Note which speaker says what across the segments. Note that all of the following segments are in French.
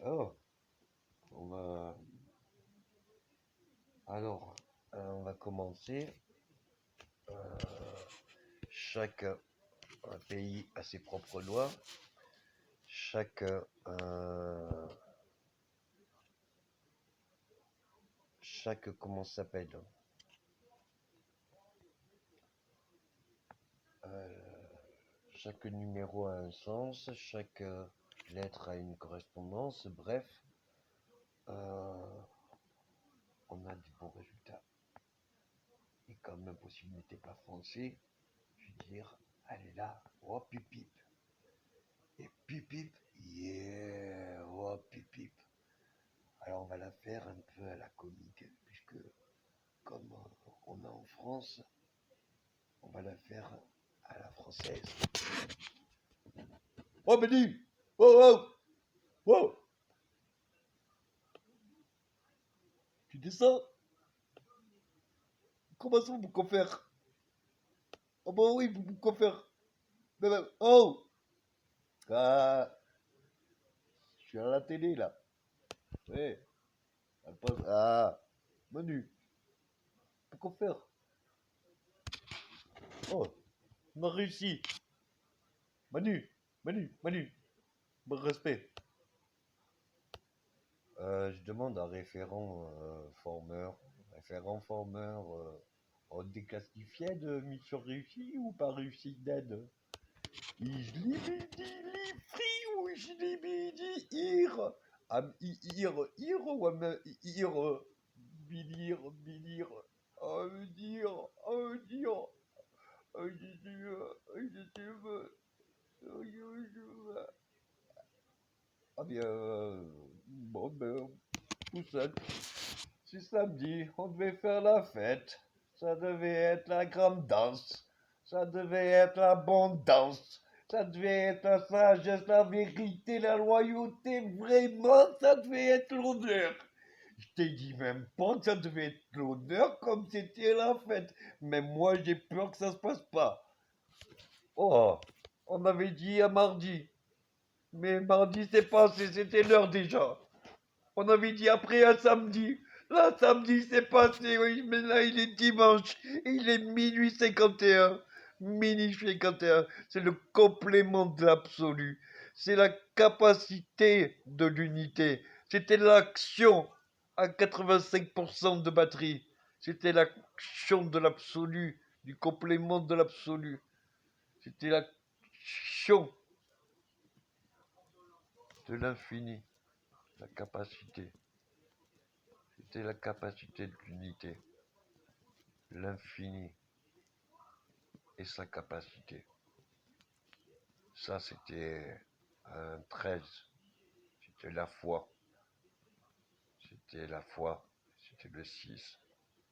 Speaker 1: Oh, on va... Alors, on va commencer. Euh, chaque pays a ses propres lois. Chaque, comment ça s'appelle? Euh, Chaque numéro a un sens. Chaque lettre a une correspondance. Bref, euh, on a des bons résultats. Et comme l'impossible n'était pas français, je vais dire, allez là, oh pipip. Et pipip, yeah, oh pipip. Alors on va la faire un peu à la comique, puisque comme on a en France, on va la faire à la française. Oh Benny! Oh oh! Oh! Tu descends? Comment ça vous pouvez faire? Oh bah oui, vous pouvez faire. Oh! Ah, je suis à la télé là. Ouais, elle passe. Ah, Manu, pourquoi faire? Oh, on a réussi. Manu, Manu, bon respect. Je demande un référent formeur, on déclassifiait de mission réussie ou pas réussie d'aide? İzlemedi friu izlemedi ir ou am ir bilir bilir dire dire ah bien bon ben tout seul. C'est samedi, on devait faire la fête. Ça devait être la grande danse. Ça devait être l'abondance. Ça devait être la sagesse, la vérité, la loyauté. Vraiment, ça devait être l'honneur. Je t'ai dit même pas que ça devait être l'honneur comme c'était la fête. Mais moi, j'ai peur que ça se passe pas. Oh, on avait dit à mardi. Mais mardi, c'est passé, c'était l'heure déjà. On avait dit après un samedi. Là, samedi, c'est passé, oui, mais là, il est dimanche. Il est minuit 51. Minuit 51. C'est le complément de l'absolu. C'est la capacité de l'unité. C'était l'action à 85% de batterie. C'était l'action de l'absolu, du complément de l'absolu. C'était l'action de l'infini, la capacité. C'était la capacité de l'unité, l'infini et sa capacité. Ça, c'était un 13. C'était la foi. C'était la foi. C'était le 6.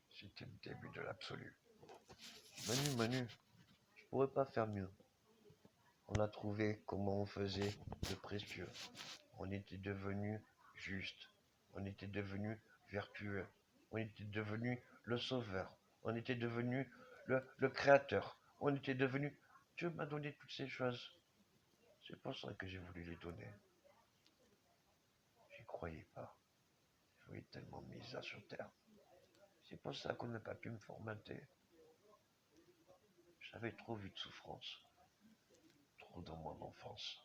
Speaker 1: C'était le début de l'absolu. Manu, je pourrais pas faire mieux. On a trouvé comment on faisait le précieux. On était devenu juste. On était devenu vertueux. On était devenu le sauveur. On était devenu le créateur. On était devenu... Dieu m'a donné toutes ces choses. C'est pour ça que j'ai voulu les donner. J'y croyais pas. Je voyais tellement mis ça sur terre. C'est pour ça qu'on n'a pas pu me formater. J'avais trop vu de souffrance. Trop dans mon enfance.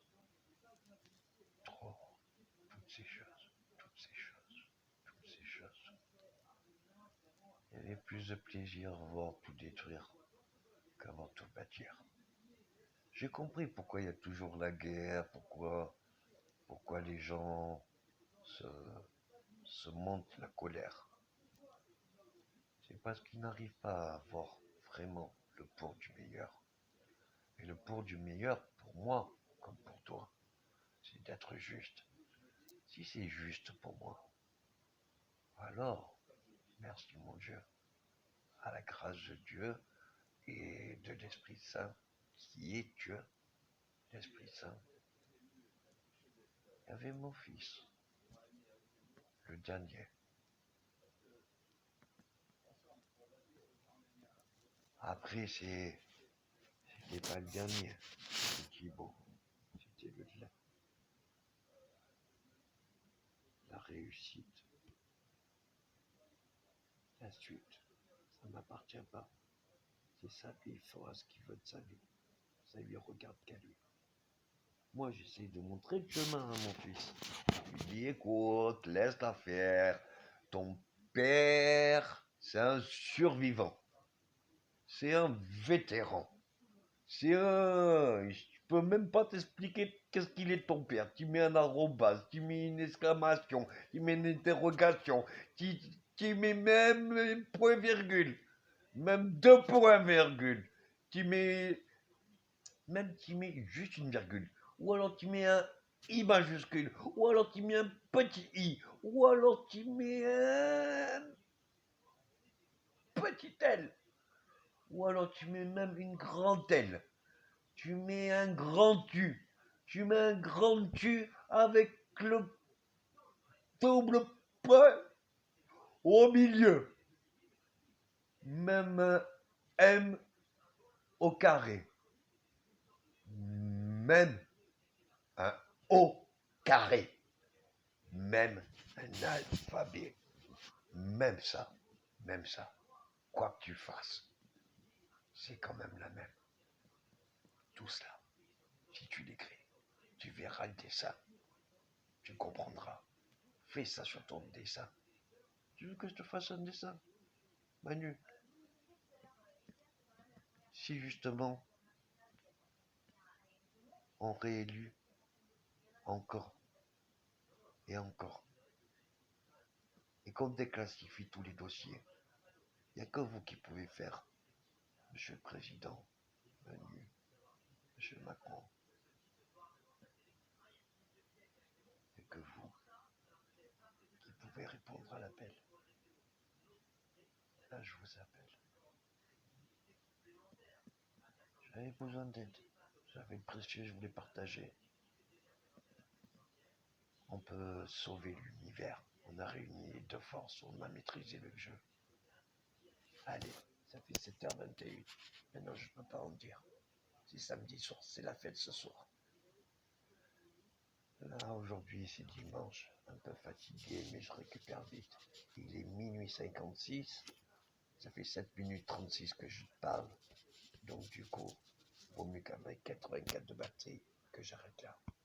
Speaker 1: Trop. Toutes ces choses. Toutes ces choses. Toutes ces choses. Il y avait plus de plaisir à voir tout détruire qu'à voir tout bâtir. J'ai compris pourquoi il y a toujours la guerre, pourquoi les gens se, se montent la colère. C'est parce qu'ils n'arrivent pas à voir vraiment le pour du meilleur. Et le pour du meilleur, pour moi, comme pour toi, c'est d'être juste. Si c'est juste pour moi, alors, merci mon Dieu, à la grâce de Dieu et de l'Esprit Saint, qui est Dieu, l'Esprit Saint, il y avait mon fils, le dernier. Après, c'était pas le dernier, c'était Thibaut, c'était le la réussite. La suite, ça ne m'appartient pas. C'est ça, lui, il fera ce qu'il veut de sa vie. Ça lui regarde qu'à lui. Moi, j'essaie de montrer le chemin à mon fils. Je lui dis, écoute, laisse-la faire. Ton père, c'est un survivant. C'est un vétéran. Je peux même pas t'expliquer qu'est-ce qu'il est ton père. Tu mets un arrobas, tu mets une exclamation, tu mets une interrogation, tu mets même un point virgule, même deux points virgule. Tu mets juste une virgule. Ou alors tu mets un I majuscule, ou alors tu mets un petit I, ou alors tu mets un petit L, ou alors tu mets même une grande L. Tu mets un grand tu. Tu mets un grand tu avec le double point au milieu. Même un M au carré. Même un O carré. Même un alphabet. Même ça. Même ça. Quoi que tu fasses, c'est quand même la même. Tout cela, si tu l'écris, tu verras le dessin. Tu comprendras. Fais ça sur ton dessin. Tu veux que je te fasse un dessin, Manu? Si justement on réélu encore et encore, et qu'on déclassifie tous les dossiers, il n'y a que vous qui pouvez faire, Monsieur le Président, Manu, Monsieur Macron, et que vous qui pouvez répondre à l'appel. Là, je vous appelle. J'avais besoin d'aide. J'avais le précieux, je voulais partager. On peut sauver l'univers. On a réuni les deux forces, on a maîtrisé le jeu. Allez, ça fait 7h21. Maintenant, je ne peux pas en dire. C'est samedi soir, c'est la fête ce soir. Là, aujourd'hui, c'est dimanche. Un peu fatigué, mais je récupère vite. Il est minuit 56. Ça fait 7 minutes 36 que je parle. Donc, du coup, vaut mieux qu'avec 84 de batterie, que j'arrête là.